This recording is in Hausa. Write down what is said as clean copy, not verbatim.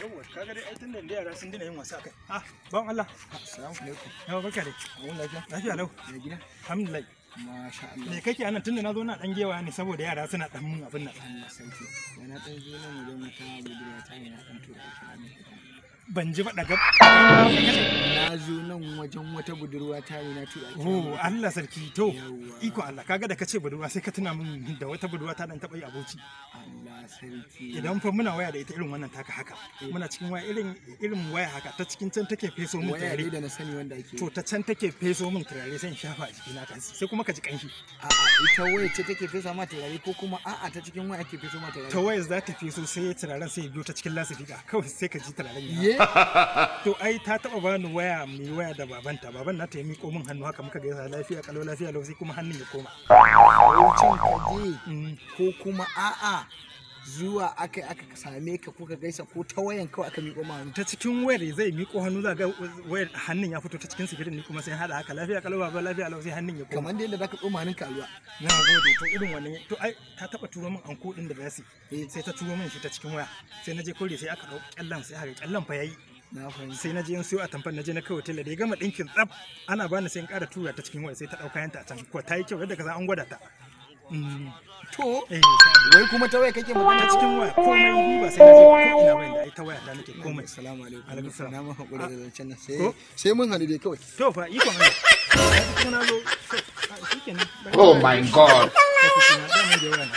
Yawwa kaga dai ai tun da yara sun dina yin wasa kai. Ah, bawan Allah. Assalamu alaikum. Yawa barka dai. Mun lafiya? Lafiya lau. Ya gida? Alhamdulillah. Masha Allah. Me kake anan tunda na zo na dan gewa ne saboda yara suna dan mun abin nan. Allah sarki. Da na dan zo nan wajen wata budurwa ta ne na dan tura ta ne. Ban ji ba daga. Na zo nan wajen wata budurwa ta ne na tura ta. Oh, Allah sarki to. Iko Allah kaga da kace budurwa sai ka tuna min da wata budurwa ta dan taba yi aboci. Allah sarki. Idan fa muna waya da ita irin wannan taka haka. Muna cikin waya irin waya haka ta cikin can take feso min Waya turare. da na sani wanda ake. To ta can take feso min turare sai in shafa a jikina ta sai kuma ka ji kanshi. A'a ita waya ce take fesa ma turare ko kuma a'a ta cikin waya ake feso ma turare. Ta waya za ta feso sai turaren sai ya biyo ta cikin lasifika kawai sai ka ji turaren ya. Ye? To ai ta taba bani waya mai waya da babanta baban na ta yi miƙo min hannu haka muka gaisa lafiya kalau lafiya lau sai kuma hannun ya koma. Wucin kaje ko kuma a'a zuwa aka same ka kuka gaisa ko ta wayan kawai aka miƙo ma hannu. Ta cikin wayar zai miƙo hannu za ga wayar hannun ya fito ta cikin sikirin ni kuma sai hada haka lafiya kalau baba lafiya lau sai hannun ya koma. Kamar da yadda zaka tsoma hannunka a ruwa. Na gode to irin wannan to ai ta taba turo min anko din da zasi sai ta turo min shi ta cikin waya sai na je kore sai aka dau kyallan sai haka kyallan fa yayi. Na fahimci. Sai na je in siyo a tamfan na je na kawo tela da ya gama dinkin tsaf ana bani sai in ƙara tura ta cikin waya sai ta dauka yanta a can ko ta yi kyau yadda ka san an gwada ta. To Eh, wai kuma ta waya kake magana ta cikin waya komai ni ba sai na je ko ina bayan da ai ta waya ta nake komai. Assalamu alaikum. Alaikum salam. Na ma hakuri da zancen nan Ko? sai mun hadu dai kawai. To fa iko Allah. Kuma na zo shikenan. Oh my God. Da mun je waya na